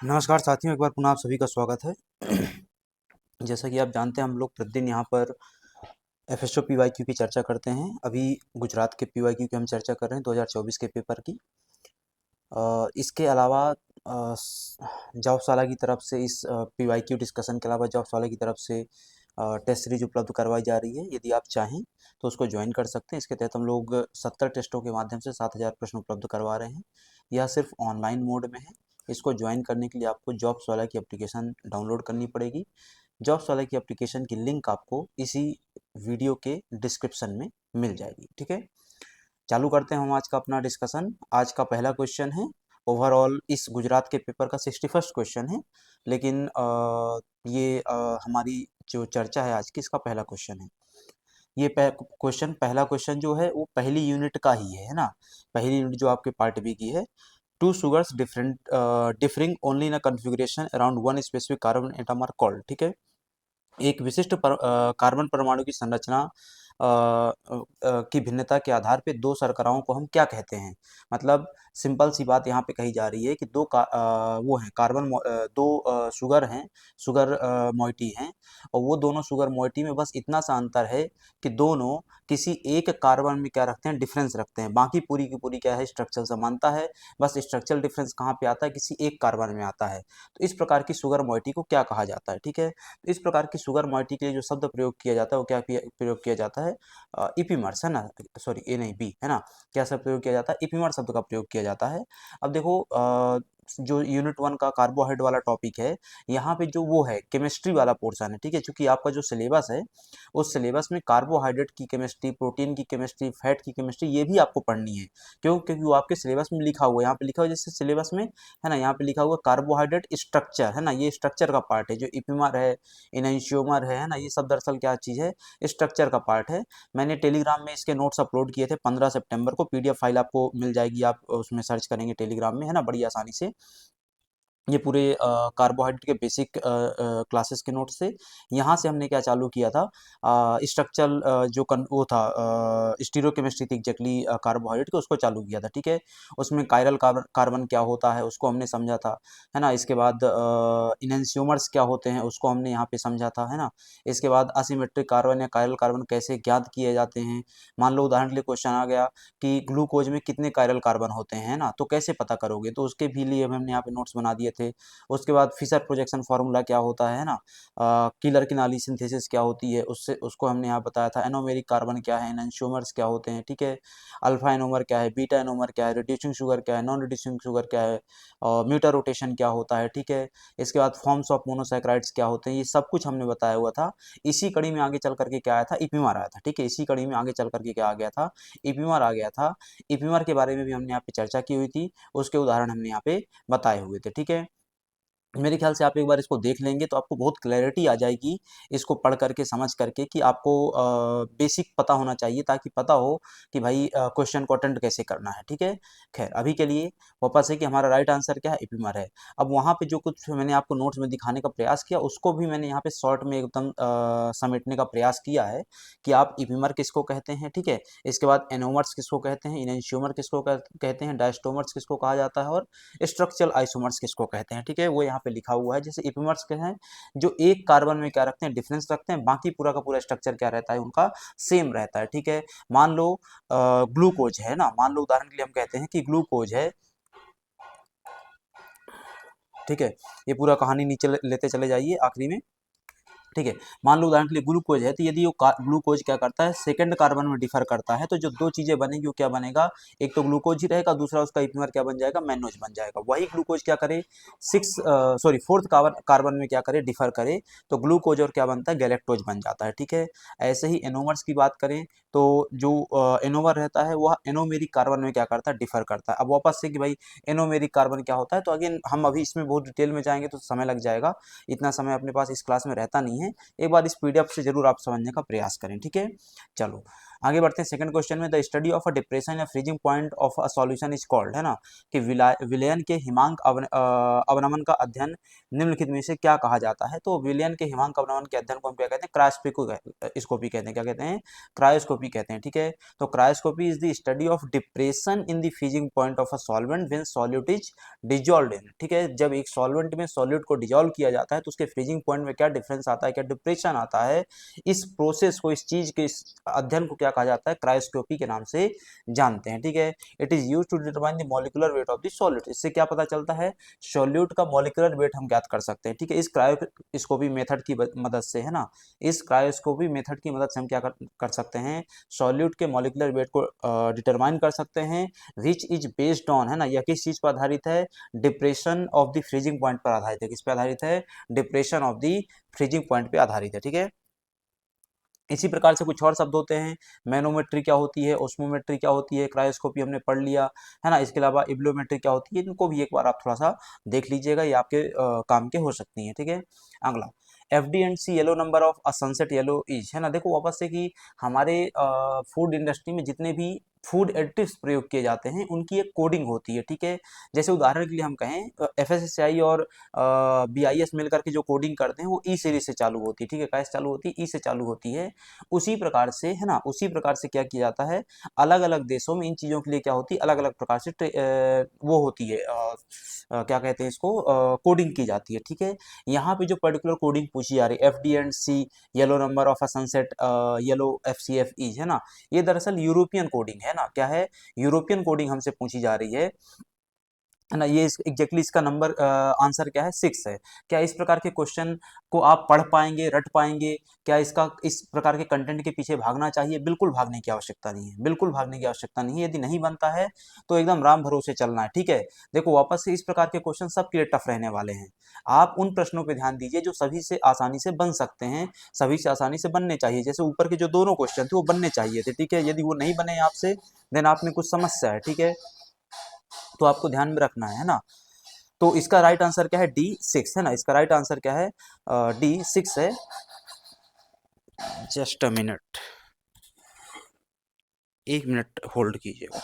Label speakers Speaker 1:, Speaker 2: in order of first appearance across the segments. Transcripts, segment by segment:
Speaker 1: नमस्कार साथियों, एक बार पुनः आप सभी का स्वागत है। जैसा कि आप जानते हैं, हम लोग प्रतिदिन यहाँ पर एफएसओ पीवाईक्यू की चर्चा करते हैं। अभी गुजरात के पीवाईक्यू की हम चर्चा कर रहे हैं 2024 के पेपर की। इसके अलावा जॉब्स वाला की तरफ से इस पीवाईक्यू डिस्कशन के अलावा जॉब्स वाला की तरफ से टेस्ट सीरीज उपलब्ध करवाई जा रही है। यदि आप चाहें तो उसको ज्वाइन कर सकते हैं। इसके तहत हम लोग 70 टेस्टों के माध्यम से 7000 प्रश्न उपलब्ध करवा रहे हैं। यह सिर्फ ऑनलाइन मोड में है। इसको ज्वाइन करने के लिए आपको जॉब्स वाला की एप्लीकेशन डाउनलोड करनी पड़ेगी। जॉब्स वाला की एप्लीकेशन की लिंक आपको इसी वीडियो के डिस्क्रिप्शन में मिल जाएगी। ठीक है, चालू करते हैं हम आज का अपना डिस्कशन। आज का पहला क्वेश्चन है, ओवरऑल इस गुजरात के पेपर का 61st क्वेश्चन है, लेकिन ये हमारी जो चर्चा है आज की, इसका पहला क्वेश्चन है। ये पहला क्वेश्चन जो है वो पहली यूनिट का ही है ना। पहली यूनिट जो आपके पार्ट बी की है, two sugars differing only in a configuration around one specific carbon atom are called. ठीक है, एक विशिष्ट कार्बन परमाणु की संरचना की भिन्नता के आधार पे दो शर्कराओं को हम क्या कहते हैं। मतलब सिंपल सी बात यहाँ पे कही जा रही है कि वो हैं दो शुगर हैं, शुगर मोइटी हैं, और वो दोनों शुगर मोइटी में बस इतना सा अंतर है कि दोनों किसी एक कार्बन में क्या रखते हैं, डिफरेंस रखते हैं। बाकी पूरी की पूरी क्या है, स्ट्रक्चरल समानता है। बस स्ट्रक्चरल डिफरेंस कहाँ पे आता है, किसी एक कार्बन में आता है। तो इस प्रकार की शुगर मोइटी को क्या कहा जाता है। ठीक है, इस प्रकार की शुगर मोइटी के लिए जो शब्द प्रयोग किया जाता है वो क्या प्रयोग किया जाता है, इपीमर्स है ना, सॉरी ए नहीं बी है ना। क्या शब्द प्रयोग किया जाता है, इपीमर शब्द का प्रयोग किया जाता है। अब देखो, जो यूनिट 1 का कार्बोहाइड्रेट वाला टॉपिक है, यहाँ पे जो वो है केमिस्ट्री वाला पोर्शन है। ठीक है, क्योंकि आपका जो सिलेबस है उस सिलेबस में कार्बोहाइड्रेट की केमिस्ट्री, प्रोटीन की केमिस्ट्री, फैट की केमिस्ट्री ये भी आपको पढ़नी है। क्यों? क्योंकि वो आपके सिलेबस में लिखा हुआ है। यहाँ पे लिखा हुआ है जैसे सिलेबस में है ना, यहाँ पे लिखा हुआ कार्बोहाइड्रेट स्ट्रक्चर है ना, ये स्ट्रक्चर का पार्ट है। जो इपीमर है, इनैंशियोमर है ना, ये सब दरअसल क्या चीज़ है, स्ट्रक्चर का पार्ट है। मैंने टेलीग्राम में इसके नोट्स अपलोड किए थे 15 सितंबर को। पीडीएफ फाइल आपको मिल जाएगी, आप उसमें सर्च करेंगे टेलीग्राम में है ना, बड़ी आसानी से। ये पूरे कार्बोहाइड्रेट के बेसिक क्लासेस के नोट से यहाँ से हमने क्या चालू किया था, स्ट्रक्चरल जो वो था, स्टीरियोकेमिस्ट्री थी एग्जैक्टली कार्बोहाइड्रेट के, उसको चालू किया था। ठीक है, उसमें कायरल कार्बन क्या होता है उसको हमने समझा था, है ना। इसके बाद इनहेंसियोमर्स क्या होते हैं उसको हमने यहाँ पे समझा था, है ना। इसके बाद असिमेट्रिक कार्बन या कायरल कार्बन कैसे ज्ञात किए जाते हैं। मान लो उदाहरण के लिए क्वेश्चन आ गया कि ग्लूकोज में कितने कायरल कार्बन होते हैं ना, तो कैसे पता करोगे, तो उसके भी लिए हमने यहाँ पे नोट्स बना दिए थे। उसके बाद फिशर प्रोजेक्शन फार्मूला क्या होता है ना, किलर किनाली सिंथेसिस क्या होती है, उससे उसको हमने यहाँ बताया था। एनोमेरिक कार्बन क्या है, एनंशियोमर्स क्या होते हैं। ठीक है, अल्फा एनोमर क्या है, बीटा एनोमर क्या है, रिड्यूसिंग शुगर क्या है, नॉन रिड्यूसिंग शुगर क्या है, म्यूटा रोटेशन क्या होता है। ठीक है, इसके बाद फॉर्म्स ऑफ मोनोसैकेराइड्स क्या होते हैं, ये सब कुछ हमने बताया हुआ था। इसी कड़ी में आगे चल करके क्या आया था, इपीमर आया था। ठीक है, इसी कड़ी में आगे चल करके क्या आ गया था, इपीमर आ गया था। इपीमर के बारे में भी हमने यहाँ पे चर्चा की हुई थी, उसके उदाहरण हमने यहाँ पे बताए हुए थे। ठीक है, मेरे ख्याल से आप एक बार इसको देख लेंगे तो आपको बहुत क्लैरिटी आ जाएगी, इसको पढ़ करके समझ करके, कि आपको बेसिक पता होना चाहिए, ताकि पता हो कि भाई क्वेश्चन को अटेंड कैसे करना है। ठीक है, खैर अभी के लिए वापस है कि हमारा राइट आंसर क्या है, इपीमर है। अब वहाँ पे जो कुछ मैंने आपको नोट्स में दिखाने का प्रयास किया, उसको भी मैंने यहाँ पे शॉर्ट में एकदम समेटने का प्रयास किया है कि आप इपीमर किसको कहते हैं। ठीक है, इसके बाद एनोमर्स किसको कहते हैं, इनैंशियोमर किसको कहते हैं, डायस्टोमर्स किसको कहा जाता है, और स्ट्रक्चरल आइसोमर्स किसको कहते हैं। ठीक है, वो यहाँ पे लिखा हुआ है। जैसे इपीमर्स के हैं, जो एक कार्बन में क्या रखते हैं, डिफरेंस रखते हैं, बाकी पूरा का पूरा स्ट्रक्चर क्या रहता है उनका, सेम रहता है। ठीक है, मान लो ग्लूकोज है ना, मान लो उदाहरण के लिए हम कहते हैं कि ग्लूकोज है। ठीक है, ये पूरा कहानी नीचे लेते चले जाइए आखिरी में। ठीक है, मान लो उदाहरण के लिए ग्लूकोज है, तो यदि वो ग्लूकोज क्या करता है, सेकंड कार्बन में डिफर करता है, तो जो दो चीजें बनेगी वो क्या बनेगा, एक तो ग्लूकोज ही रहेगा, दूसरा उसका इपीमर क्या बन जाएगा, मैनोज बन जाएगा। वही ग्लूकोज क्या करे, फोर्थ कार्बन कार्बन में क्या करे, डिफर करे, तो ग्लूकोज और क्या बनता है, गैलेक्टोज बन जाता है। ठीक है, ऐसे ही एनोमर्स की बात करें तो जो एनोमर रहता है वह एनोमेरिक कार्बन में क्या करता है, डिफर करता है। अब वापस से कि भाई एनोमेरिक कार्बन क्या होता है, तो अगेन हम अभी इसमें बहुत डिटेल में जाएंगे तो समय लग जाएगा, इतना समय अपने पास इस क्लास में रहता नहीं है। एक बार इस पीडीएफ से जरूर आप समझने का प्रयास करें। ठीक है, चलो आगे बढ़ते हैं सेकंड क्वेश्चन में, the study of a depression या freezing point of a solution is called, है ना, कि विलयन के हिमांक अवनमन का अध्ययन निम्नलिखित में से क्या कहा जाता है। तो विलयन के हिमांक अवनमन के अध्ययन को हम क्या कहते हैं, क्रायोस्कोपी कहते हैं, क्या कहते हैं, क्रायोस्कोपी कहते हैं, ठीक है। तो cryoscopy is the study of depression in the freezing point of a solvent when solute is dissolved in, ठीक है। जब एक सॉल्वेंट में सॉल्यूट को डिजॉल्व किया जाता है तो उसके फ्रीजिंग पॉइंट में क्या डिफरेंस आता है, क्या डिप्रेशन आता है, इस प्रोसेस को, इस चीज के, इस अध्ययन को क्या कहा जाता है, क्रायोस्कोपी के नाम से जानते हैं, ठीक है। It is used to determine the molecular weight of the solute, इससे क्या पता चलता है, सॉल्यूट का मॉलिक्यूलर वेट हम ज्ञात कर सकते हैं, ठीक है, इस क्रायोस्कोपी मेथड की मदद से, है ना। इस क्रायोस्कोपी मेथड की मदद से हम क्या कर सकते हैं, सॉल्यूट के मॉलिक्यूलर वेट को डिटरमाइन कर सकते हैं, विच इज बेस्ड ऑन, है ना, यह किस चीज पर आधारित है, depression of the freezing point पर आधारित है, किस पे आधारित है, depression of the freezing point पे आधारित है, ठीक है। इसी प्रकार से कुछ और शब्द होते हैं, मैनोमेट्री क्या होती है, ओस्मोमेट्री क्या होती है, क्रायोस्कोपी हमने पढ़ लिया, है ना। इसके अलावा इब्लोमेट्री क्या होती है, इनको भी एक बार आप थोड़ा सा देख लीजिएगा, ये आपके काम के हो सकती हैं, ठीक है। अगला, FD&C yellow number of a sunset yellow is, है ना। देखो वापस से कि हमारे फूड इंडस्ट्री में जितने भी फूड एडिटिव्स प्रयोग किए जाते हैं उनकी एक कोडिंग होती है, ठीक है। जैसे उदाहरण के लिए हम कहें, FSSAI और BIS मिलकर के जो कोडिंग करते हैं वो ई सीरीज से चालू होती है, ठीक है, कैसे चालू होती है, ई से चालू होती है। उसी प्रकार से, है ना, उसी प्रकार से क्या किया जाता है, अलग अलग देशों में इन चीज़ों के लिए क्या होती है, अलग अलग प्रकार से वो होती है, क्या कहते हैं इसको, कोडिंग की जाती है, ठीक है। यहाँ पे जो पर्टिकुलर कोडिंग पूछी जा रही है, FD&C yellow number of a sunset yellow FCF is, है ना, ये दरअसल यूरोपियन कोडिंग है ना, क्या है, यूरोपियन कोडिंग हमसे पूछी जा रही है ना। ये एग्जैक्टली इसका नंबर आंसर क्या है, 6 है। क्या इस प्रकार के क्वेश्चन को आप पढ़ पाएंगे, रट पाएंगे, क्या इसका, इस प्रकार के कंटेंट के पीछे भागना चाहिए, बिल्कुल भागने की आवश्यकता नहीं है, बिल्कुल भागने की आवश्यकता नहीं है। यदि नहीं बनता है तो एकदम राम भरोसे चलना है, ठीक है। देखो वापस से इस प्रकार के क्वेश्चन सबके लिए टफ रहने वाले हैं, आप उन प्रश्नों पर ध्यान दीजिए जो सभी से आसानी से बन सकते हैं, सभी से आसानी से बनने चाहिए। जैसे ऊपर के जो दोनों क्वेश्चन थे वो बनने चाहिए थे, ठीक है, यदि वो नहीं बने आपसे देन आप में कुछ समस्या है, ठीक है, तो आपको ध्यान में रखना है ना। तो इसका राइट आंसर क्या है, D6, है ना, इसका राइट आंसर क्या है, D6 है। Just a minute, 1 minute hold कीजिएगा।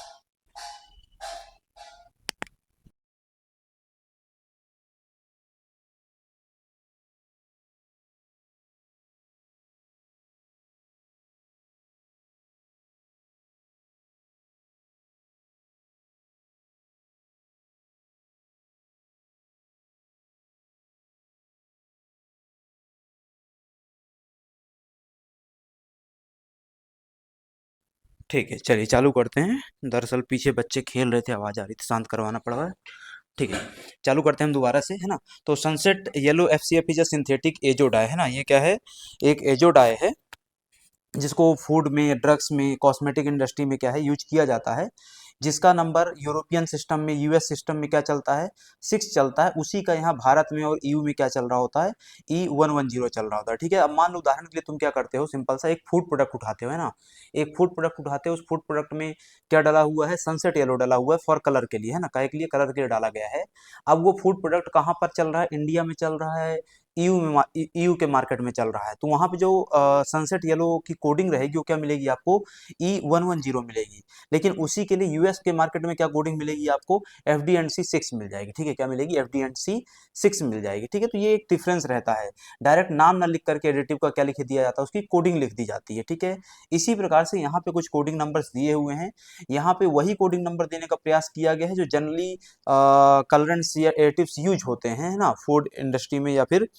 Speaker 1: ठीक है, चलिए चालू करते हैं। दरअसल पीछे बच्चे खेल रहे थे, आवाज़ आ रही थी, शांत करवाना पड़ रहा है, ठीक है। चालू करते हैं हम दोबारा से, है ना। तो sunset yellow FCF is a synthetic azo dye, है ना, ये क्या है, एक एजोडाई है जिसको फूड में, ड्रग्स में, कॉस्मेटिक इंडस्ट्री में क्या है, यूज किया जाता है, जिसका नंबर यूरोपियन सिस्टम में, US सिस्टम में क्या चलता है, 6 चलता है। उसी का यहाँ भारत में और EU में क्या चल रहा होता है, E110 चल रहा होता है, ठीक है। अब मान लो उदाहरण के लिए तुम क्या करते हो, सिंपल सा एक फूड प्रोडक्ट उठाते हो, है ना, एक फूड प्रोडक्ट उठाते हो, उस फूड प्रोडक्ट में क्या डाला हुआ है, सनसेट येलो डाला हुआ है फॉर कलर के लिए, है ना, काय के लिए, कलर के लिए डाला गया है। अब वो फूड प्रोडक्ट कहाँ पर चल रहा है, इंडिया में चल रहा है, EU के मार्केट में चल रहा है, तो वहां पे जो सनसेट येलो की कोडिंग रहेगी वो क्या मिलेगी आपको, E110 मिलेगी। लेकिन उसी के लिए US के मार्केट में क्या कोडिंग मिलेगी आपको, FD&C 6 मिल जाएगी, ठीक है, क्या मिलेगी, FD&C 6 मिल जाएगी, ठीक है। तो ये एक डिफरेंस रहता है, डायरेक्ट नाम ना लिख करके एडिटिव का क्या लिख दिया जाता है, उसकी कोडिंग लिख दी जाती है, ठीक है। इसी प्रकार से यहाँ पे कुछ कोडिंग नंबर्स दिए हुए हैं, यहाँ पे वही कोडिंग नंबर देने का प्रयास किया गया है जो जनरली कलरेंट्स या एडिटिव्स यूज होते हैं, है ना, फूड इंडस्ट्री में या फिर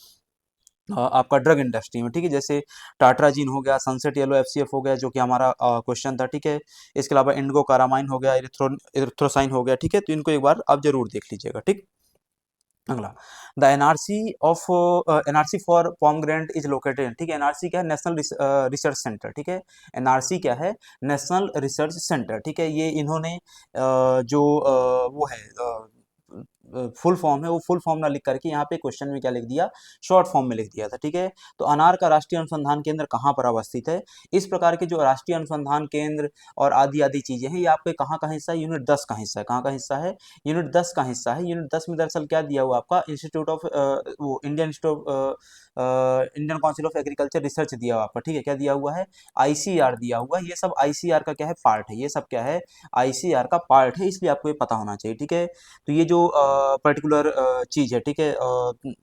Speaker 1: आपका ड्रग इंडस्ट्री में, ठीक है। जैसे टाट्राजीन हो गया, सनसेट येलो FCF हो गया, जो कि हमारा क्वेश्चन था, ठीक है। इसके अलावा इंडिगो कारामाइन हो गया, इरिथ्रोसाइन हो गया, ठीक है। तो इनको एक बार आप जरूर देख लीजिएगा, ठीक। अगला, the NRC for pomegranate is located, ठीक है। NRC क्या है, नेशनल रिसर्च सेंटर, ठीक है। NRC क्या है, नेशनल रिसर्च सेंटर, ठीक है। ये इन्होंने जो वो है फुल फॉर्म है वो फुल फॉर्म ना लिख करके यहाँ पे क्वेश्चन में क्या लिख दिया, शॉर्ट फॉर्म में लिख दिया था। ठीक है, तो अनार का राष्ट्रीय अनुसंधान केंद्र कहाँ पर अवस्थित है? इस प्रकार के जो राष्ट्रीय अनुसंधान केंद्र और आदि आदि चीजें हैं, ये आपके कहाँ का हिस्सा है? यूनिट 10 का हिस्सा है। कहाँ का हिस्सा है? यूनिट 10 का हिस्सा है। यूनिट 10 में दरअसल क्या दिया हुआ आपका, इंस्टीट्यूट ऑफ वो Indian institute Indian council of agriculture research दिया हुआ आपका। ठीक है, क्या दिया हुआ है? आईसीआर दिया हुआ है। ये सब आईसीआर का क्या है? पार्ट है। ये सब क्या है? आईसीआर का पार्ट है, इसलिए आपको ये पता होना चाहिए। ठीक है, तो ये जो पर्टिकुलर चीज है, ठीक है,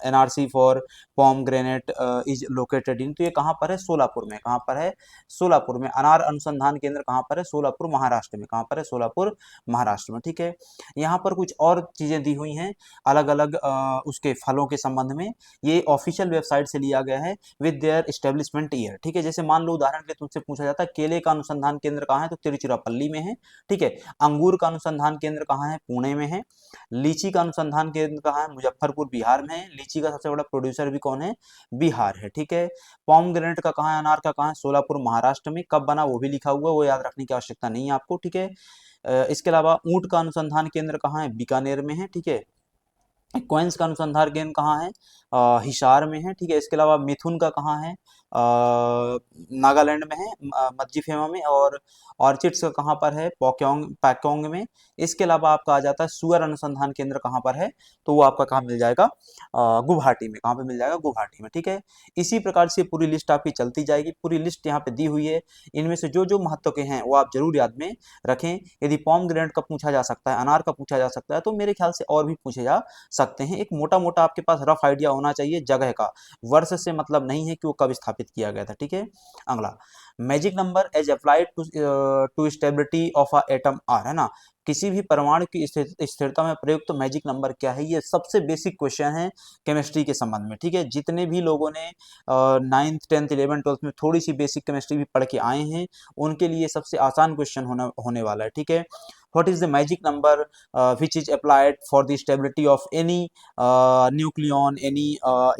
Speaker 1: NRC for pomegranate is located in, तो ये कहाँ पर है? सोलापुर में। कहाँ पर है? सोलापुर में। अनार अनुसंधान केंद्र कहाँ पर है? सोलापुर महाराष्ट्र में। कहाँ पर है? सोलापुर महाराष्ट्र में। ठीक है, यहाँ पर कुछ और चीजें दी हुई हैं अलग अलग उसके फलों के संबंध में। ये ऑफिशियल वेबसाइट से लिया गया है विद देयर एस्टेब्लिशमेंट ईयर। ठीक है, जैसे मान लो उदाहरण के लिए तुमसे पूछा जाता है केले का अनुसंधान केंद्र कहाँ है, तो तिरुचिरापल्ली में है। ठीक है, अंगूर का अनुसंधान केंद्र कहाँ है? पुणे में है। लीची का अनुसंधान केंद्र कहाँ है? मुजफ्फरपुर बिहार में है। लीची का सबसे बड़ा प्रोड्यूसर भी कौन है? बिहार है। ठीक है, पॉमग्रेनेट का कहाँ है? अनार का कहाँ है? सोलापुर महाराष्ट्र में। कब बना वो भी लिखा हुआ है, वो याद रखने की आवश्यकता नहीं है आपको। ठीक है, इसके अलावा ऊंट का अनुसंधान केंद्र कहाँ है? बीकानेर में है। ठीक है, क्वेंस का अनुसंधान केंद्र कहाँ है? हिसार में है। ठीक है, इसके अलावा मिथुन का कहाँ है? नागालैंड में है, मज्जीफेमा में। और ऑर्चिड्स का कहाँ पर है? पोक्योंग पैकोंग में। इसके अलावा आपका आ जाता है सुअर अनुसंधान केंद्र कहाँ पर है? तो वो आपका कहाँ मिल जाएगा? गुवाहाटी में। कहाँ पे मिल जाएगा? गुवाहाटी में। ठीक है, इसी प्रकार से पूरी लिस्ट आपकी चलती जाएगी। पूरी लिस्ट यहाँ पे दी हुई है। इनमें से जो जो महत्व के हैं वो आप जरूर याद में रखें। यदि पोमग्रेनेट का पूछा जा सकता है, अनार का पूछा जा सकता है, तो मेरे ख्याल से और भी पूछे जा सकते हैं। एक मोटा मोटा आपके पास रफ आइडिया होना चाहिए जगह का। वर्ष से मतलब नहीं है कि वो कब स्थापित किया गया था। ठीक है, अगला magic number as applied to stability of a atom are, है ना? किसी भी परमाणु की स्थिरता में प्रयुक्त मैजिक नंबर क्या है? ये सबसे बेसिक क्वेश्चन है केमिस्ट्री के संबंध में। ठीक है, जितने भी लोगों ने 9th 10th 11th 12th में थोड़ी सी बेसिक केमिस्ट्री भी पढ़ के आए हैं, उनके लिए सबसे आसान क्वेश्चन होने वाला है। ठीक है, what is the magic number which is applied for the stability of any nucleon, any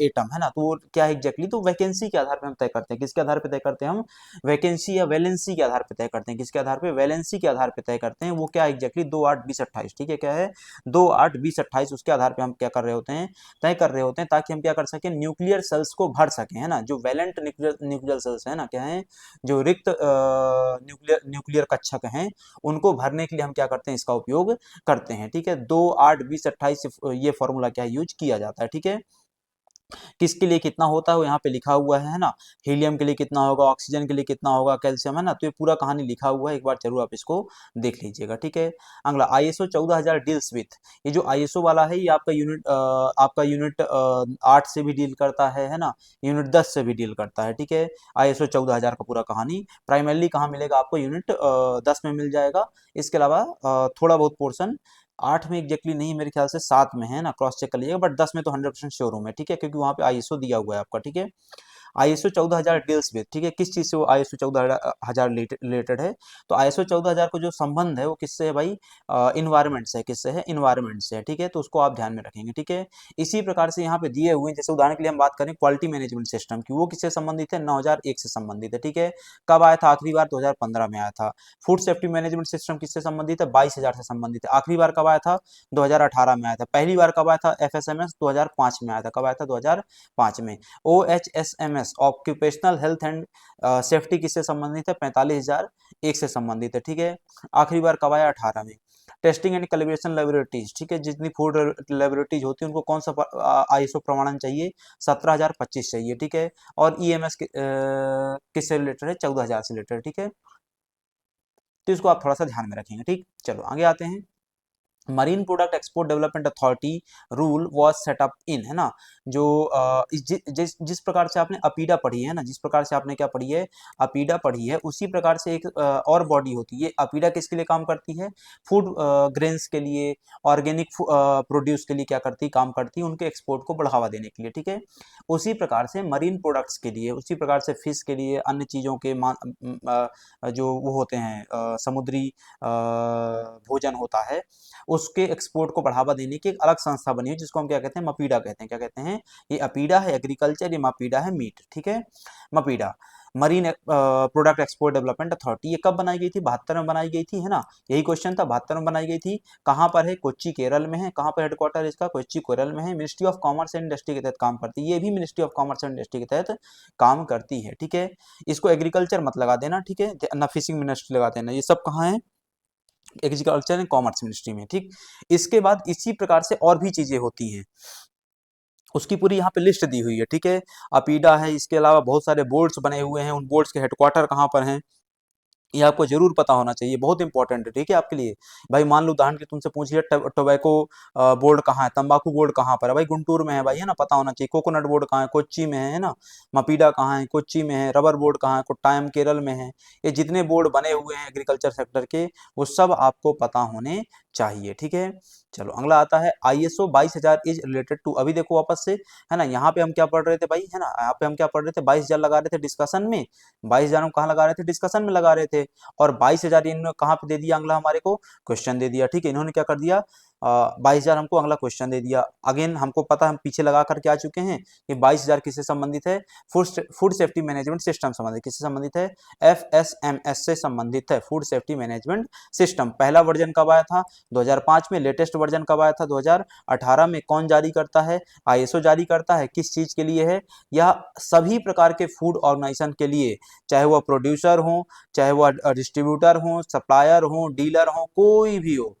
Speaker 1: atom, है ना? तो वो क्या है एग्जैक्टली? तो वैकेंसी के आधार पे हम तय करते हैं। किसके आधार पे तय करते हैं हम? वैकेंसी या वैलेंसी के आधार पे तय करते हैं। किसके आधार पे? वैलेंसी के आधार पे तय करते हैं। वो क्या एग्जैक्टली? 2 8 20 28। ठीक है, क्या है? 2 8 20 28, उसके आधार पे हम क्या कर रहे होते हैं? तय कर रहे होते हैं, ताकि हम क्या कर सकें? न्यूक्लियर सेल्स को भर सकें, है ना? जो वैलेंट न्यूक्लियर सेल्स है ना, क्या है? जो रिक्त न्यूक्लियर कक्षक हैं, उनको भरने के लिए हम क्या करते हैं? इसका उपयोग करते हैं। ठीक है, 2 8 20 28 ये फॉर्मूला क्या यूज किया जाता है। ठीक है, किसके लिए कितना होता है वो यहाँ पे लिखा हुआ है ना? हीलियम के लिए कितना होगा, ऑक्सीजन के लिए कितना होगा, कैल्शियम, है ना? तो ये पूरा कहानी लिखा हुआ है, एक बार जरूर आप इसको देख लीजिएगा। ठीक है, अगला आईएसओ 14000 डील्स विथ, ये जो आईएसओ वाला है ये आपका यूनिट 8 से भी डील करता है ना? यूनिट 10 से भी डील करता है। ठीक है, आईएसओ 14000 का पूरा कहानी प्राइमरली कहाँ मिलेगा आपको? यूनिट 10 में मिल जाएगा। इसके अलावा थोड़ा बहुत पोर्सन 8 में एग्जैक्टली नहीं, मेरे ख्याल से 7 में है ना, क्रॉस चेक कर लीजिएगा, बट 10 में तो 100% श्योर हूँ मैं। ठीक है, क्योंकि वहाँ पे आईएसओ दिया हुआ है आपका। ठीक है, आईएसओ 14000 डील्स विद, ठीक है, किस चीज से वो आईएसओ 14000 रिलेटेड है? तो आईएसओ 14000 को जो संबंध है वो किससे है भाई? इन्वायरमेंट से। किससे है? इन्वायरमेंट से है। ठीक है, तो उसको आप ध्यान में रखेंगे। ठीक है, इसी प्रकार से यहाँ पे दिए हुए हैं, जैसे उदाहरण के लिए हम बात करें क्वालिटी मैनेजमेंट सिस्टम की, वो किससे संबंधित है? 9001 से संबंधित है। ठीक है, कब आया था आखिरी बार? 2015 में आया था। फूड सेफ्टी मैनेजमेंट सिस्टम किससे संबंधित है? 22000 से संबंधित है। आखिरी बार कब आया था? 2018 में आया था। पहली बार कब आया था? एफएसएमएस 2005 में आया था। कब आया था? 2005 में। OHSMS occupational health and safety किससे संबंधित है? 45001 से संबंधित है। ठीक है, आखिरी बार कब आया? 18 में। टेस्टिंग एंड कैलिब्रेशन लेबोरेटरीज, ठीक है, जितनी फूड लेबोरेटरीज होती है उनको कौन सा आईएसओ प्रमाणन चाहिए? 17025 चाहिए। ठीक है, और ईएमएस किससे रिलेटेड है? 14000 से रिलेटेड। ठीक है, तो इसको आप थोड़ा सा ध्यान में रखेंगे। ठीक, चलो आगे आते हैं। Marine product export development authority rule was set up in, है ना? जो जिस प्रकार से आपने अपीडा पढ़ी है ना, जिस प्रकार से आपने क्या पढ़ी है? अपीडा पढ़ी है, उसी प्रकार से एक और बॉडी होती है। अपीडा किसके लिए काम करती है? फूड ग्रेन्स के लिए, ऑर्गेनिक प्रोड्यूस के लिए क्या करती है? काम करती है, उनके एक्सपोर्ट को बढ़ावा देने के लिए। ठीक है, उसी प्रकार से मरीन प्रोडक्ट्स के लिए, उसी प्रकार से फिश के लिए, अन्य चीज़ों के जो वो होते हैं समुद्री भोजन होता है, उसके एक्सपोर्ट को बढ़ावा देने की एक अलग संस्था बनी है, जिसको हम क्या कहते हैं? मपीडा कहते हैं। क्या कहते हैं? ये अपीडा है एग्रीकल्चर, ये मपीडा है मीट। ठीक है, MPEDA. Marine product export development authority, ये कब बनाई गई थी? 72 में बनाई गई थी, है ना, यही क्वेश्चन था, 72 में बनाई गई थी। कहाँ पर है? कोच्चि केरल में है। कहाँ पर हेडक्वार्टर इसका? कोच्चि केरल में है। Ministry of commerce and industry के तहत काम करती है, ये भी ministry of commerce and industry के तहत काम करती है, ठीक है। इसको एग्रीकल्चर मत लगा देना, ठीक है, ना फिशिंग मिनिस्ट्री लगा देना, ये सब कहाँ है? एग्रीकल्चर एंड कॉमर्स मिनिस्ट्री में, ठीक। इसके बाद इसी प्रकार से और भी चीजें होती हैं, उसकी पूरी यहाँ पे लिस्ट दी हुई है, ठीक है। अपीडा है, इसके अलावा बहुत सारे बोर्ड्स बने हुए हैं, उन बोर्ड्स के हेडक्वार्टर कहाँ पर हैं ये आपको जरूर पता होना चाहिए, बहुत इंपॉर्टेंट है, ठीक है, आपके लिए। भाई मान लो उदाहरण के तुमसे पूछ लिया टोबैको बोर्ड कहाँ है, तंबाकू बोर्ड कहाँ पर है, भाई गुंटूर में है भाई, है ना, पता होना चाहिए। कोकोनट बोर्ड कहाँ है? कोच्चि में है ना। मपीडा कहाँ है? कोच्चि में है। रबर बोर्ड कहाँ है? कोट्टायम केरल में है। ये जितने बोर्ड बने हुए हैं एग्रीकल्चर सेक्टर के, वो सब आपको पता होने चाहिए, ठीक है। चलो अगला आता है ISO 22000 इज रिलेटेड टू, अभी देखो वापस से, है ना, यहाँ पे हम क्या पढ़ रहे थे भाई, है ना, यहाँ पे हम क्या पढ़ रहे थे, 22,000 लगा रहे थे डिस्कशन में, 22,000 हम कहाँ लगा रहे थे? डिस्कशन में लगा रहे थे। और 22,000 इन्होंने कहाँ पे दे दिया अगला हमारे को? क्वेश्चन दे दिया, ठीक है। इन्होंने क्या कर दिया? 22,000 हमको अगला क्वेश्चन दे दिया। अगेन हमको पता है, हम पीछे लगा करके आ चुके हैं कि 22,000 किससे संबंधित है? फूड सेफ्टी मैनेजमेंट सिस्टम संबंधित, किससे संबंधित है? FSMS से संबंधित है, फूड सेफ्टी मैनेजमेंट सिस्टम। पहला वर्जन कब आया था? 2005 में। लेटेस्ट वर्जन कब आया था? 2018 में। कौन जारी करता है? ISO जारी करता है। किस चीज के लिए है? यह सभी प्रकार के फूड ऑर्गेनाइजेशन के लिए, चाहे वह प्रोड्यूसर हो, चाहे वह डिस्ट्रीब्यूटर हो, सप्लायर हो, डीलर हो, कोई भी हो,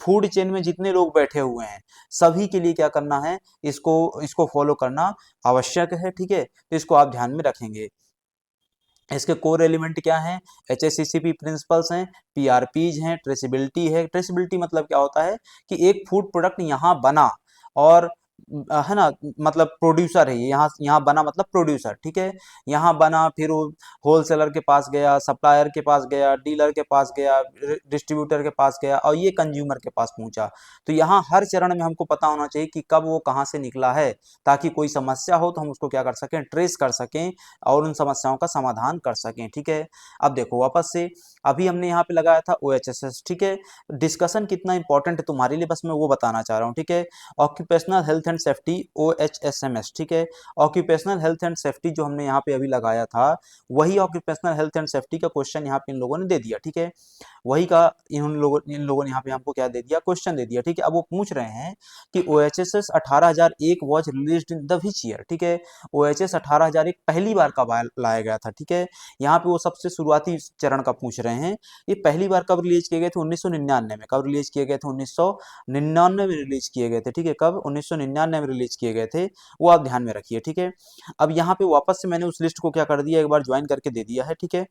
Speaker 1: फूड चेन में जितने लोग बैठे हुए हैं, सभी के लिए क्या करना है? इसको इसको फॉलो करना आवश्यक है, ठीक है। तो इसको आप ध्यान में रखेंगे। इसके कोर एलिमेंट क्या हैं? HACCP प्रिंसिपल्स हैं, PRPs हैं, ट्रेसिबिलिटी है। ट्रेसिबिलिटी मतलब क्या होता है कि एक फूड प्रोडक्ट यहाँ बना और है ना, मतलब प्रोड्यूसर है ये, यहाँ यहाँ बना मतलब प्रोड्यूसर, ठीक है। यहाँ बना, फिर वो होलसेलर के पास गया, सप्लायर के पास गया, डीलर के पास गया, डिस्ट्रीब्यूटर के पास गया, और ये कंज्यूमर के पास पहुंचा। तो यहाँ हर चरण में हमको पता होना चाहिए कि कब वो कहाँ से निकला है, ताकि कोई समस्या हो तो हम उसको क्या कर सकें? ट्रेस कर सकें और उन समस्याओं का समाधान कर सकें, ठीक है। अब देखो वापस से, अभी हमने यहाँ पे लगाया था OHSS, ठीक है। डिस्कशन कितना इंपॉर्टेंट है तुम्हारे लिए, बस मैं वो बताना चाह रहा हूँ, ठीक है। Occupational health and safety, OHSMS, ठीक है। ऑक्यूपेशनल हेल्थ एंड सेफ्टी जो हमने यहाँ पे अभी लगाया था, वही ऑक्यूपेशनल हेल्थ एंड सेफ्टी का क्वेश्चन यहाँ पे इन लोगों ने दे दिया, ठीक है। वही का इन लोगों ने यहाँ पे हमको क्या दे दिया? क्वेश्चन दे दिया, ठीक है। अब वो पूछ रहे हैं कि OHSS 18,001 was released in the which year, ठीक है। OHS 18,001 पहली बार कब लाया गया था, ठीक है। यहाँ पे वो सबसे शुरुआती चरण का पूछ रहे हैं। ये पहली बार कब रिलीज किए गए थे? 1999 में। कब रिलीज किए गए थे? 1999 में रिलीज किए गए थे, ठीक है। कब? 1999 में रिलीज किए गए थे, वो आप ध्यान में रखिए, ठीक है। अब यहाँ पे वापस से मैंने उस लिस्ट को क्या कर दिया, एक बार ज्वाइन करके दे दिया है, ठीक है।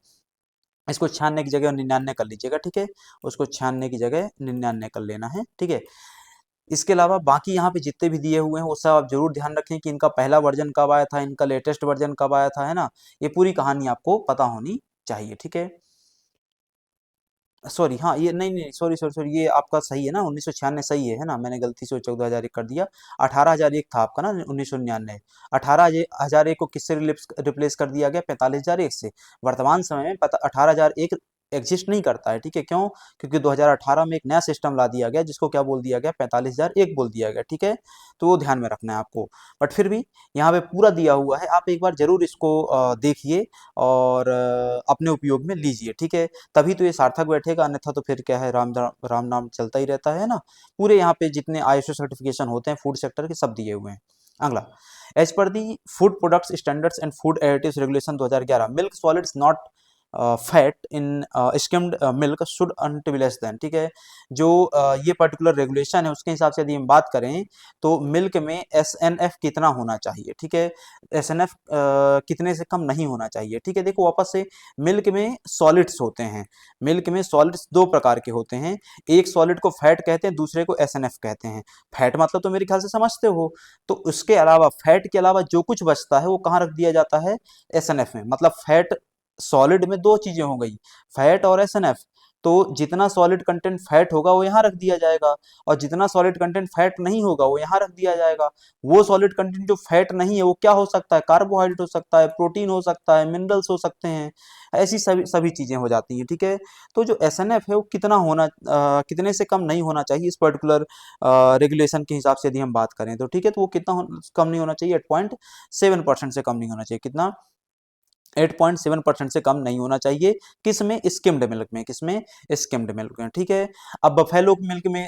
Speaker 1: इसको 96 की जगह 99 कर लीजिएगा, ठीक है। उसको 96 की जगह 99 कर लेना है, ठीक है। इसके अलावा बाकी यहाँ पे जितने भी दिए हुए हैं वो सब आप जरूर ध्यान रखें कि इनका पहला वर्जन कब आया था, इनका लेटेस्ट वर्जन कब आया था, है ना। ये पूरी कहानी आपको पता होनी चाहिए, ठीक है। सॉरी, हाँ, ये नहीं नहीं, सॉरी सॉरी सॉरी, ये आपका सही है ना, 1996 सही है ना, मैंने गलती से 14,001 कर दिया। 18,001 था आपका ना, 1999। 18,001 को किससे रिप्लेस कर दिया गया? 45,001 से। वर्तमान समय में 18,001 एग्जिस्ट नहीं करता है, ठीक है। क्यों? क्योंकि 2018 में एक नया सिस्टम ला दिया गया, जिसको क्या बोल दिया गया? 45,001 बोल दिया गया, ठीक है। तो वो ध्यान में रखना है आपको। बट फिर भी यहाँ पे पूरा दिया हुआ है, आप एक बार जरूर इसको देखिए और अपने उपयोग में लीजिए, ठीक है। तभी तो ये सार्थक बैठेगा, अन्यथा तो फिर क्या है, राम नाम चलता ही रहता है ना। पूरे यहाँ पे जितने ISO सर्टिफिकेशन होते हैं फूड सेक्टर के, सब दिए हुए हैं। अगला, as per the food products standards and food additives regulation 2011, milk solids not fat in skimmed milk should not be less than, ठीक है। जो ये पर्टिकुलर रेगुलेशन है उसके हिसाब से यदि हम बात करें तो मिल्क में SNF कितना होना चाहिए, ठीक है। SNF कितने से कम नहीं होना चाहिए, ठीक है। देखो वापस से, मिल्क में सॉलिड्स होते हैं, मिल्क में सॉलिड्स दो प्रकार के होते हैं। एक सॉलिड को फैट कहते हैं, दूसरे को SNF कहते हैं। फैट मतलब तो मेरे ख्याल से समझते हो। तो उसके अलावा, फैट के अलावा जो कुछ बचता है वो कहाँ रख दिया जाता है? SNF में। मतलब फैट, सॉलिड में दो चीजें हो गई, फैट और SNF। तो जितना सॉलिड कंटेंट फैट होगा वो यहाँ रख दिया जाएगा, और जितना सॉलिड कंटेंट फैट नहीं होगा वो यहाँ रख दिया जाएगा। वो सॉलिड कंटेंट जो फैट नहीं है वो क्या हो सकता है? कार्बोहाइड्रेट हो सकता है, प्रोटीन हो सकता है, मिनरल्स हो सकते हैं, ऐसी सभी सभी चीजें हो जाती हैं, ठीक है। तो जो SNF है वो कितना होना, कितने से कम नहीं होना चाहिए इस पर्टिकुलर रेगुलेशन के हिसाब से यदि हम बात करें तो, ठीक है। तो वो कितना कम नहीं होना चाहिए? 8.7% से कम नहीं होना चाहिए। कितना? 8.7% से कम नहीं होना चाहिए। किसमें? स्किम्ड मिल्क में। किसमें? स्किम्ड मिल्क में। ठीक है। अब बफेलो मिल्क में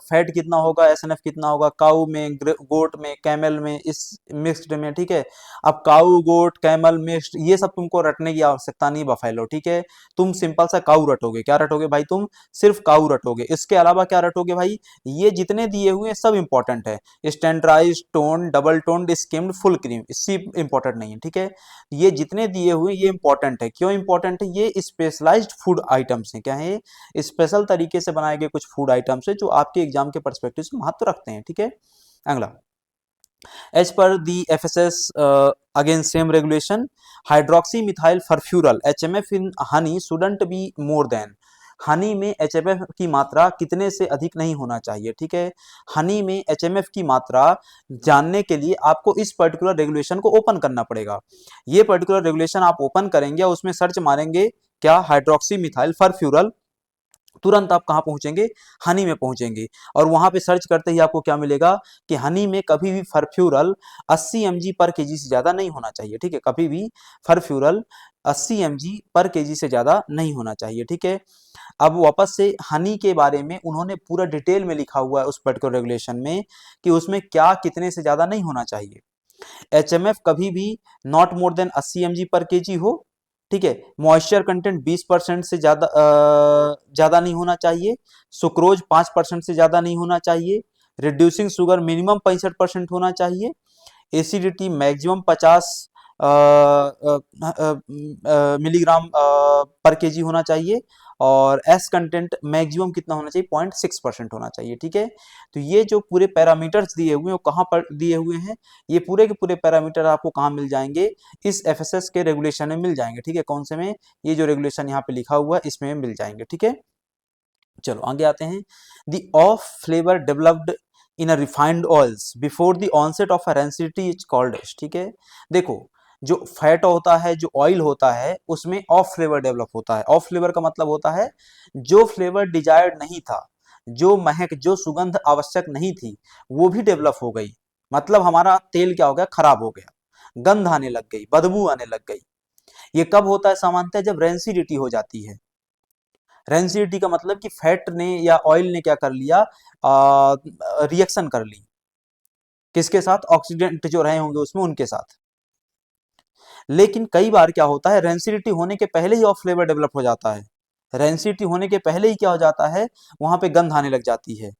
Speaker 1: फैट कितना होगा, एसएनएफ कितना होगा, काऊ में, गोट में, कैमल में, इस मिक्स्ड में। ठीक है। अब काऊ, गोट, कैमल, मिक्स्ड, ये सब तुमको रटने की आवश्यकता नहीं बफेलो। ठीक है। तुम सिंपल सा काऊ रटोगे। क्या रटोगे भाई? तुम सिर्फ काऊ रटोगे। इसके अलावा क्या रटोगे भाई? ये जितने दिए हुए हैं सब इंपॉर्टेंट है। Standardized, tone, double tone, skimmed, full cream, इससे इंपॉर्टेंट नहीं है। ठीक है। ये जितने दिए हुए ये इंपॉर्टेंट है। क्यों इंपॉर्टेंट है? ये स्पेशलाइज्ड फूड आइटम्स हैं। क्या है? स्पेशल तरीके से बनाए गए कुछ फूड आइटम्स है जो आपके एग्जाम के परस्पेक्टिव से महत्व रखते हैं। ठीक है। अगला, as per the FSS again same regulation, hydroxy methyl furfural HMF in honey shouldn't be more than, honey में एचएमएफ की मात्रा कितने से अधिक नहीं होना चाहिए। ठीक है। हनी में एचएमएफ की मात्रा जानने के लिए आपको इस पर्टिकुलर रेगुलेशन को ओपन करना पड़ेगा। ये पर्टिकुलर रेगुलेशन आप ओपन करेंगे और उसमें सर्च मारेंगे क्या? हाइड्रोक्सी मिथाइल फर्फ्यूरल, तुरंत आप कहाँ पहुंचेंगे? हनी में पहुंचेंगे। और वहां पे सर्च करते ही आपको क्या मिलेगा कि हनी में कभी भी फर्फ्यूरल 80 mg पर केजी से ज्यादा नहीं होना चाहिए। ठीक है। कभी भी फर्फ्यूरल 80 mg पर केजी से ज्यादा नहीं होना चाहिए। ठीक है। अब वापस से हनी के बारे में उन्होंने पूरा डिटेल में लिखा हुआ है उस पर्टिकुलर रेगुलेशन में कि उसमें क्या कितने से ज्यादा नहीं होना चाहिए। एचएमएफ कभी भी नॉट मोर देन 80 mg पर केजी हो। ठीक है। मॉइस्चर कंटेंट 20% से ज्यादा नहीं होना चाहिए। सुक्रोज 5% से ज्यादा नहीं होना चाहिए। रिड्यूसिंग शुगर मिनिमम 65% होना चाहिए। एसिडिटी मैक्सिमम 50 मिलीग्राम पर केजी होना चाहिए। और एस कंटेंट मैक्सिमम कितना होना चाहिए? 0.6% होना चाहिए। ठीक है। तो ये जो पूरे पैरामीटर्स दिए हुए हैं वो कहाँ पर दिए हुए हैं? ये पूरे के पूरे पैरामीटर आपको कहाँ मिल जाएंगे? इस एफएसएस के रेगुलेशन में मिल जाएंगे। ठीक है। कौन से में? ये जो रेगुलेशन यहाँ पे लिखा हुआ है इसमें मिल जाएंगे। ठीक है। चलो आगे आते हैं। The off flavour developed in a refined oils before the onset of rancidity is called as. ठीक है। देखो, जो फैट होता है, जो ऑयल होता है, उसमें ऑफ फ्लेवर डेवलप होता है। ऑफ फ्लेवर का मतलब होता है जो फ्लेवर डिजायर्ड नहीं था, जो महक, जो सुगंध आवश्यक नहीं थी, वो भी डेवलप हो गई। मतलब हमारा तेल क्या हो गया? खराब हो गया, गंध आने लग गई, बदबू आने लग गई। ये कब होता है सामान्यतः? जब रेंसिडिटी हो जाती है। रेंसिडिटी का मतलब कि फैट ने या ऑयल ने क्या कर लिया? रिएक्शन कर ली। किसके साथ? ऑक्सीडेंट जो रहे होंगे उसमें, उनके साथ। लेकिन कई बार क्या होता है? रेंसिडिटी होने के पहले ही ऑफ फ्लेवर डेवलप हो जाता है। रेंसिडिटी होने के पहले ही क्या हो जाता है? वहां पे गंध आने लग जाती है।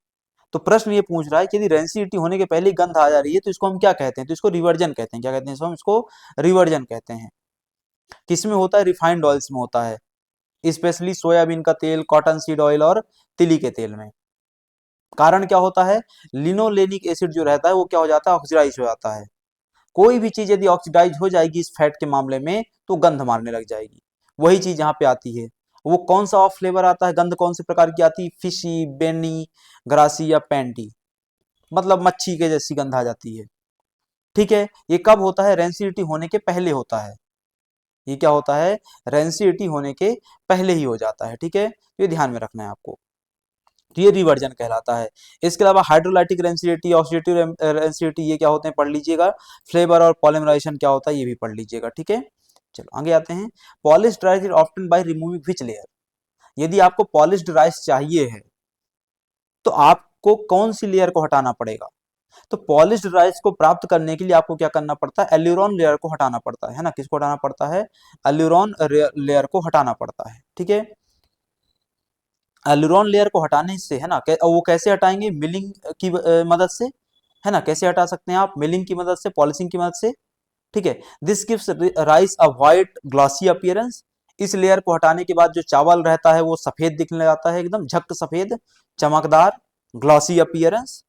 Speaker 1: तो प्रश्न ये पूछ रहा है कि यदि रेंसिडिटी होने के पहले ही गंध आ जा रही है तो इसको हम क्या कहते हैं? तो इसको रिवर्जन कहते हैं। क्या कहते हैं इसको? हम इसको रिवर्जन कहते हैं। किसमें होता है? रिफाइंड ऑयल्स में होता है, स्पेशली सोयाबीन का तेल, कॉटन सीड ऑयल और तिली के तेल में। कारण क्या होता है? लिनोलेनिक एसिड जो रहता है वो क्या हो जाता है? ऑक्सीडाइज हो जाता है। कोई भी चीज यदि ऑक्सीडाइज हो जाएगी इस फैट के मामले में तो गंध मारने लग जाएगी। वही चीज यहाँ पे आती है। वो कौन सा ऑफ फ्लेवर आता है? गंध कौन से प्रकार की आती है? फिशी, बेनी, ग्रासी या पैंटी, मतलब मच्छी के जैसी गंध आ जाती है। ठीक है। ये कब होता है? रेंसिडिटी होने के पहले होता है। ये क्या होता है? रेंसिडिटी होने के पहले ही हो जाता है। ठीक है। ये ध्यान में रखना है आपको। तो ये रिवर्जन कहलाता है। इसके अलावा हाइड्रोलाइटिक रेंसिडिटी, ऑक्सीडेटिव रेंसिडिटी, ये क्या होते हैं? पढ़ लीजिएगा। फ्लेवर और पॉलीमराइजेशन क्या होता है ये भी पढ़ लीजिएगा। ठीक है। चलो आगे आते हैं। Polished rice is often by removing which layer. यदि आपको पॉलिश्ड राइस चाहिए है तो आपको कौन सी लेयर को हटाना पड़ेगा? तो पॉलिश्ड राइस को प्राप्त करने के लिए आपको क्या करना पड़ता है? एल्यूरोन लेयर को हटाना पड़ता है ना? किसको हटाना पड़ता है? एल्यूरोन लेयर को हटाना पड़ता है। ठीक है। एल्यूरोन लेयर को हटाने से है ना, वो कैसे हटाएंगे? मिलिंग की मदद से, है ना? कैसे हटा सकते हैं आप? मिलिंग की मदद से, पॉलिशिंग की मदद से। ठीक है। This gives rice a white glossy appearance. इस लेयर को हटाने के बाद जो चावल रहता है वो सफेद दिखने लगता है, एकदम झक सफेद, चमकदार, glossy appearance.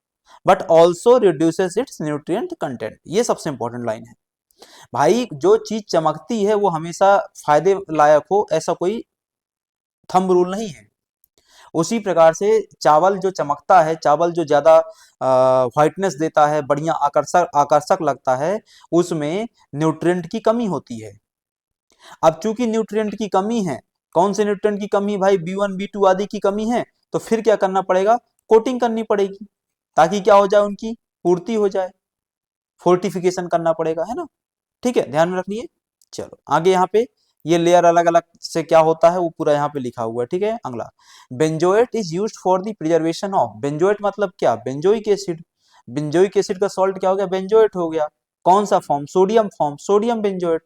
Speaker 1: But also reduces it's nutrient content. ये सबसे इंपॉर्टेंट लाइन है भाई। जो चीज चमकती है वो हमेशा फायदे लायक हो ऐसा कोई थंब रूल नहीं है। उसी प्रकार से चावल जो चमकता है, चावल जो ज्यादा व्हाइटनेस देता है, बढ़िया आकर्षक आकर्षक लगता है, उसमें न्यूट्रिएंट की कमी होती है। अब चूंकि न्यूट्रिएंट की कमी है, कौन से न्यूट्रिएंट की कमी भाई? B1 B2 आदि की कमी है, तो फिर क्या करना पड़ेगा? कोटिंग करनी पड़ेगी ताकि क्या हो जाए? उनकी पूर्ति हो जाए। फोर्टिफिकेशन करना पड़ेगा, है ना? ठीक है, ध्यान में रखिए। चलो आगे यहाँ पे ये लेयर अलग अलग से क्या होता है वो पूरा यहाँ पे लिखा हुआ है, ठीक है। अगला, benzoate is used for the preservation of, benzoate मतलब क्या, बेंजोइक एसिड, बेंजोइक एसिड का सॉल्ट क्या हो गया, बेंजोएट हो गया। कौन सा form, sodium form, sodium benzoate,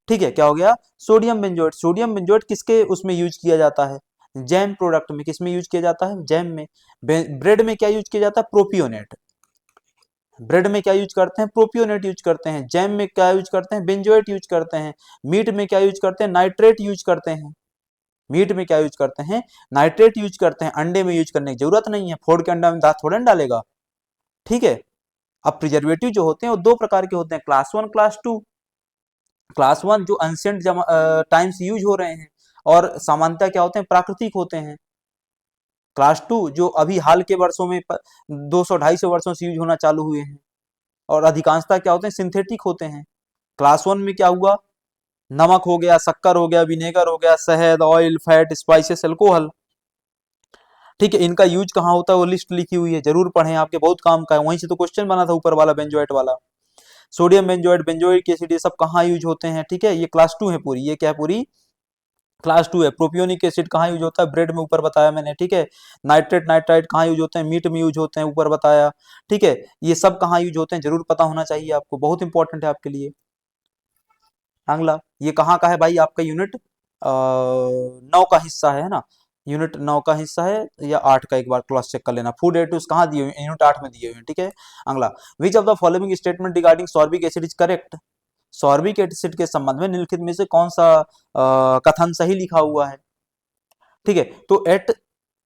Speaker 1: ठीक है। क्या हो गया, सोडियम बेंजोएट। सोडियम बेंजोएट किसके उसमें यूज किया जाता है, जैम प्रोडक्ट में, किसमें यूज किया जाता है, जैम में। ब्रेड में क्या यूज किया जाता है, प्रोपियोनेट, ब्रेड में क्या यूज करते हैं, प्रोपियोनेट यूज करते हैं। जैम में क्या यूज करते हैं, बेंजोएट यूज करते हैं। मीट में क्या यूज करते हैं, नाइट्रेट यूज करते हैं। मीट में क्या यूज करते हैं, नाइट्रेट यूज करते हैं। अंडे में यूज करने की जरूरत नहीं है, फोड़ के अंडा में दांत थोड़ा ना डालेगा, ठीक है। अब प्रिजर्वेटिव जो होते हैं वो दो प्रकार के होते हैं, class one, class two. Class one जो एंशिएंट टाइम से यूज हो रहे हैं और सामान्यतः क्या होते हैं, प्राकृतिक होते हैं। क्लास टू जो अभी हाल के वर्षों में 200-250 वर्षों से यूज होना चालू हुए हैं और अधिकांशतः क्या होते हैं, सिंथेटिक होते हैं। क्लास वन में क्या हुआ, नमक हो गया, शक्कर हो गया, विनेगर हो गया, शहद, ऑयल, फैट, स्पाइसेस, अल्कोहल, ठीक है। इनका यूज कहाँ होता है वो लिस्ट लिखी हुई है, जरूर पढ़ें, आपके बहुत काम का है। वहीं से तो क्वेश्चन बना था ऊपर वाला, बेंजोएट वाला। सोडियम बेंजोएट, बेंजोइक एसिड, ये सब कहाँ यूज होते हैं, ठीक है। ये क्लास टू है पूरी, ये क्या है, पूरी क्लास टू है। प्रोपियोनिक एसिड कहाँ यूज होता है, ब्रेड में, ऊपर बताया मैंने, ठीक है। नाइट्रेट, नाइट्राइट कहाँ यूज होते हैं, मीट में यूज होते हैं, ऊपर बताया, ठीक है। ये सब कहाँ यूज होते हैं जरूर पता होना चाहिए आपको, बहुत इंपॉर्टेंट है आपके लिए। अगला, ये कहाँ का है भाई, आपका यूनिट 9 का हिस्सा है ना, यूनिट 9 का हिस्सा है या 8 का, एक बार क्रॉस चेक कर लेना। फूड एडिटिव्स कहाँ दिए हुए हैं, यूनिट 8 में दिए हुए हैं, ठीक है। अगला, which of the following statement regarding sorbic acid is correct, sorbic acid के संबंध में निम्नलिखित में से कौन सा कथन सही लिखा हुआ है, ठीक है। तो एट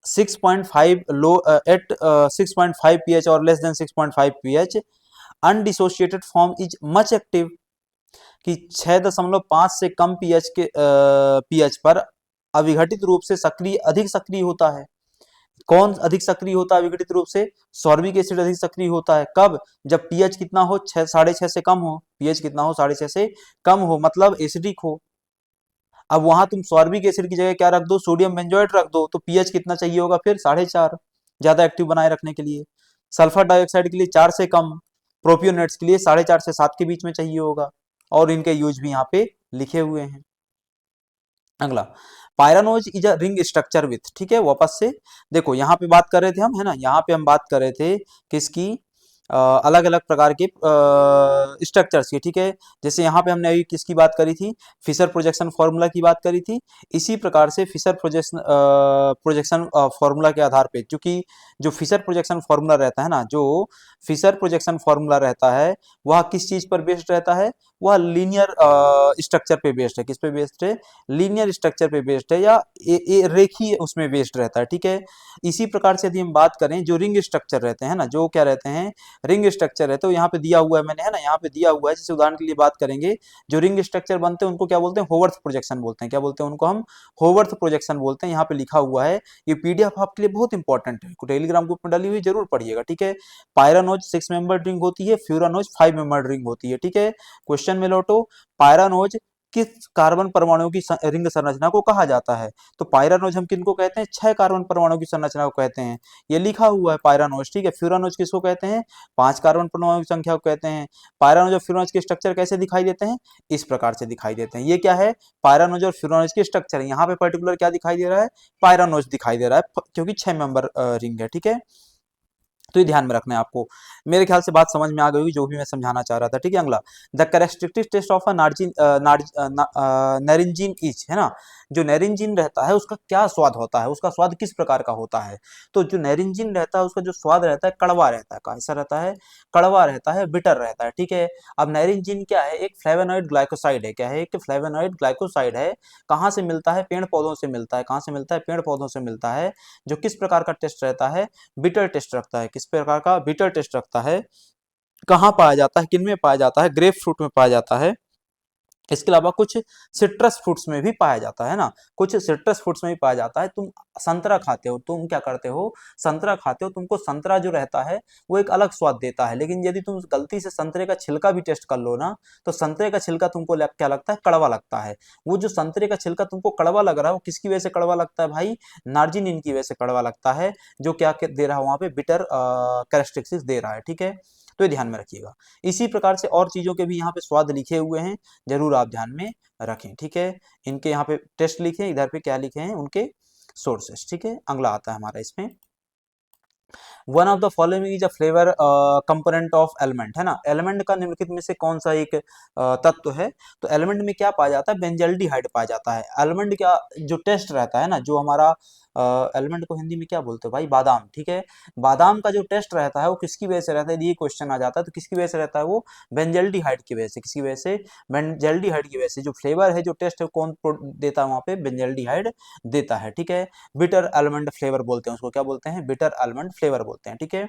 Speaker 1: 6.5 लो, एट 6.5 pH और less than 6.5 pH undissociated form is much active, कि 6.5 से कम पीएच के पीएच पर अविघटित रूप से सक्रिय, अधिक सक्रिय होता है। कौन अधिक सक्रिय होता है अविघटित रूप से, सॉर्बिक एसिड अधिक सक्रिय होता है। कब, जब पीएच कितना हो, 6.5 से कम हो, पीएच कितना हो, 6.5 से कम हो, मतलब एसिडिक हो। अब वहां तुम सॉर्बिक एसिड की जगह क्या रख दो, सोडियम बेंजोएट रख दो, तो पीएच कितना चाहिए होगा फिर, 4.5, ज्यादा एक्टिव बनाए रखने के लिए। सल्फर डाइऑक्साइड के लिए 4 से कम, प्रोपियोनेट्स के लिए 4.5 से 7 के बीच में चाहिए होगा, और इनके यूज भी यहाँ पे लिखे हुए हैं। अगला, pyranose is a ring structure with, ठीक है। वापस से देखो, यहाँ पे बात कर रहे थे हम, है ना, यहाँ पे हम बात कर रहे थे किसकी, अलग अलग प्रकार के स्ट्रक्चर्स की, ठीक है। जैसे यहाँ पे हमने अभी किसकी बात करी थी, फिशर प्रोजेक्शन फॉर्मूला की बात करी थी। इसी प्रकार से फिशर प्रोजेक्शन फॉर्मूला के आधार पे, क्योंकि जो फिशर प्रोजेक्शन फॉर्मूला रहता है ना, जो फिशर प्रोजेक्शन फॉर्मूला रहता है वह किस चीज पर बेस्ड रहता है, वह लीनियर स्ट्रक्चर पे बेस्ड है। किस पे बेस्ड है, लीनियर स्ट्रक्चर पे बेस्ड है, या रेखीय उसमें बेस्ड रहता है, ठीक है। इसी प्रकार से यदि हम बात करें, जो रिंग स्ट्रक्चर रहते हैं ना, जो क्या रहते हैं, रिंग स्ट्रक्चर है, तो यहाँ पे दिया हुआ है मैंने, है ना, यहाँ पे दिया हुआ है। जैसे उदाहरण के लिए बात करेंगे, जो रिंग स्ट्रक्चर बनते हैं उनको क्या बोलते हैं, होवर्थ प्रोजेक्शन बोलते हैं। क्या बोलते हैं उनको, हम होवर्थ प्रोजेक्शन बोलते हैं। यहाँ पे लिखा हुआ है, ये पीडीएफ आपके लिए बहुत इंपॉर्टेंट है, टेलीग्राम ग्रुप में डाली हुई, जरूर पढ़िएगा, ठीक है। पायरानोज 6 मेंबर रिंग होती है, फ्यूरानोज 5 मेंबर रिंग होती है, ठीक है। क्वेश्चन में लौटो, पायरानोज किस कार्बन परमाणु की रिंग संरचना को कहा जाता है, तो पायरानोज हम किनको कहते हैं, 6 कार्बन परमाणु की संरचना को कहते हैं, ये लिखा हुआ है पायरानोज, ठीक है। फ्यूरानोज किसको कहते हैं, 5 कार्बन परमाणु की संख्या को कहते हैं। पायरानोज और फ्यूरानोज के स्ट्रक्चर कैसे दिखाई देते हैं, इस प्रकार से दिखाई देते हैं। ये क्या है, पायरानोज और फ्यूरानोज के स्ट्रक्चर, यहाँ पे पर्टिकुलर क्या दिखाई दे रहा है, पायरानोज दिखाई दे रहा है, क्योंकि 6 मेंबर रिंग है, ठीक है। तो ये ध्यान में रखना है आपको। मेरे ख्याल से बात समझ में आ गई होगी जो भी मैं समझाना चाह रहा था, ठीक है। अगला, the characteristic test of a naringin is, है ना, जो नारिंजीन रहता है उसका क्या स्वाद होता है, उसका स्वाद किस प्रकार का होता है। तो जो नारिंजीन रहता है उसका जो स्वाद रहता है, कड़वा रहता है। कैसा रहता है, कड़वा रहता है, बिटर रहता है, ठीक है। अब नारिंजीन क्या है, एक फ्लेवोनॉइड ग्लाइकोसाइड है। क्या है, एक फ्लेवोनॉइड ग्लाइकोसाइड है। कहाँ से मिलता है, पेड़ पौधों से मिलता है। कहाँ से मिलता है, पेड़ पौधों से मिलता है। जो किस प्रकार का टेस्ट रहता है, बिटर टेस्ट रखता है। किस प्रकार का, बिटर टेस्ट रखता है। कहाँ पाया जाता है, किन में पाया जाता है, ग्रेप फ्रूट में पाया जाता है। इसके अलावा कुछ सिट्रस फ्रूट्स में भी पाया जाता है ना, कुछ सिट्रस फ्रूट्स में भी पाया जाता है। तुम संतरा खाते हो, तुम क्या करते हो, संतरा खाते हो, तुमको संतरा जो रहता है वो एक अलग स्वाद देता है, लेकिन यदि तुम गलती से संतरे का छिलका भी टेस्ट कर लो ना, तो संतरे का छिलका तुमको क्या लगता है, कड़वा लगता है। वो जो संतरे का छिलका तुमको कड़वा लग रहा है, वो किसकी वजह से कड़वा लगता है भाई, नार्जिनिन की वजह से कड़वा लगता है, जो क्या दे रहा है वहां पे, बिटर कैरेक्टरिस्टिक्स दे रहा है, ठीक है। तो ये ध्यान में रखिएगा। इसी प्रकार से और चीज़ों के भी यहाँ पे स्वाद लिखे हुए हैं, जरूर आप ध्यान में रखें, ठीक है। इनके यहाँ पे टेस्ट लिखे, इधर पे क्या लिखे हैं, उनके सोर्सेस, ठीक है। अगला आता है हमारा इसमें, one of the following is a flavour component of element, है ना। एलिमेंट का निम्नलिखित में से कौन सा एक तत्व है, तो एलिमेंट में क्या पाया जाता है, बेंजल्डिहाइड पाया जाता है। एलिमेंट का जो टेस्ट रहता है ना, जो हमारा एलिमेंट को हिंदी में क्या बोलते हैं भाई, बादाम, ठीक है। बादाम का जो टेस्ट रहता है वो किसकी वजह से रहता है, ये क्वेश्चन आ जाता है, तो किसकी वजह से रहता है, वो बेंजल्डिहाइड की वजह से, किसकी वजह से, बेंजल्डिहाइड की वजह से। जो फ्लेवर है, जो टेस्ट है, कौन देता है वहाँ पे, बेंजल्डिहाइड देता है, ठीक है। बिटर आलमंड फ्लेवर बोलते हैं उसको, क्या बोलते हैं, बिटर आलमंड फ्लेवर बोलते हैं, ठीक है।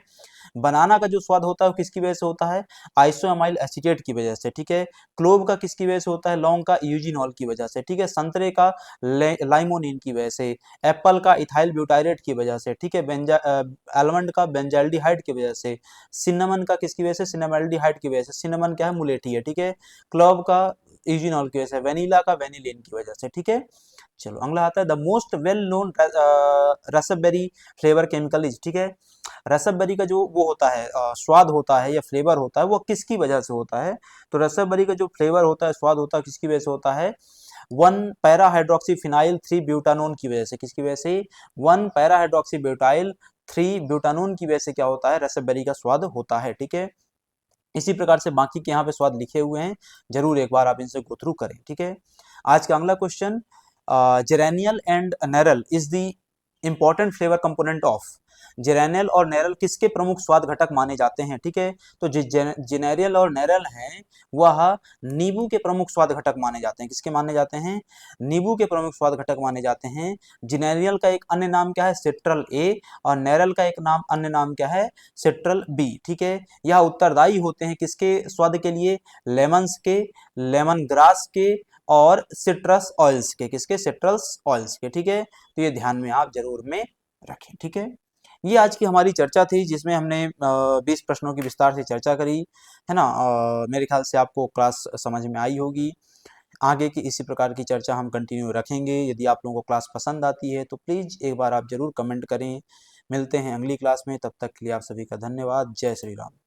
Speaker 1: बनाना का जो स्वाद होता है वो किसकी वजह से होता है, आइसोअमाइल एसीटेट की वजह से, ठीक है। क्लोव का किसकी वजह से होता है, लौंग का यूजिनॉल की वजह से, ठीक है। संतरे का लाइमोनिन की वजह से, एप्पल का इथाइल ब्यूटाइरेट की वजह से, ठीक है। आलमंड का बेंजाल्डिहाइड की वजह से, सिनेमन का किसकी वजह से, सिनेमाल्डिहाइड की वजह से, सिनेमन क्या है, मुलेठी है, ठीक है। क्लोव का यूजिनॉल की वजह से, वेनिला का वेनिलिन की वजह से, ठीक है। चलो अगला आता है, the most well known raspberry flavour chemical is, ठीक है। रसबेरी का जो वो होता है स्वाद होता है या फ्लेवर होता है, वो किसकी वजह से होता है, तो रसबेरी का जो फ्लेवर होता है, स्वाद होता है, किसकी वजह से होता है, 1 पैरा हाइड्रोक्सी फिनाइल 3 ब्यूटानोन की वजह से, किसकी वजह से, 1 पैरा हाइड्रोक्सी ब्यूटाइल 3 ब्यूटानोन की वजह से क्या होता है, रसबेरी का स्वाद होता है, ठीक है। इसी प्रकार से बाकी के यहाँ पे स्वाद लिखे हुए हैं, जरूर एक बार आप इनसे गो थ्रू करें, ठीक है। आज का अगला question, geranial and neral is the important flavour component of, geranial और नेरल किसके प्रमुख स्वाद घटक माने जाते हैं, ठीक है। तो जो जेनेरियल और नेरल हैं, वह नींबू के प्रमुख स्वाद घटक माने जाते हैं, किसके माने जाते हैं, नींबू के प्रमुख स्वाद घटक माने जाते हैं। जेनेरियल का एक अन्य नाम क्या है, सिट्रल ए, और नेरल का एक नाम अन्य नाम क्या है, सिट्रल बी, ठीक है। यह उत्तरदायी होते हैं किसके स्वाद के लिए, लेमन्स के, लेमन ग्रास के, और सिट्रस ऑयल्स के, किसके, सिट्रस ऑयल्स के, ठीक है। तो ये ध्यान में आप जरूर में रखें, ठीक है। ये आज की हमारी चर्चा थी, जिसमें हमने 20 प्रश्नों की विस्तार से चर्चा करी, है ना। मेरे ख्याल से आपको क्लास समझ में आई होगी। आगे की इसी प्रकार की चर्चा हम कंटिन्यू रखेंगे। यदि आप लोगों को क्लास पसंद आती है तो प्लीज़ एक बार आप जरूर कमेंट करें। मिलते हैं अगली क्लास में, तब तक के लिए आप सभी का धन्यवाद। जय श्री राम।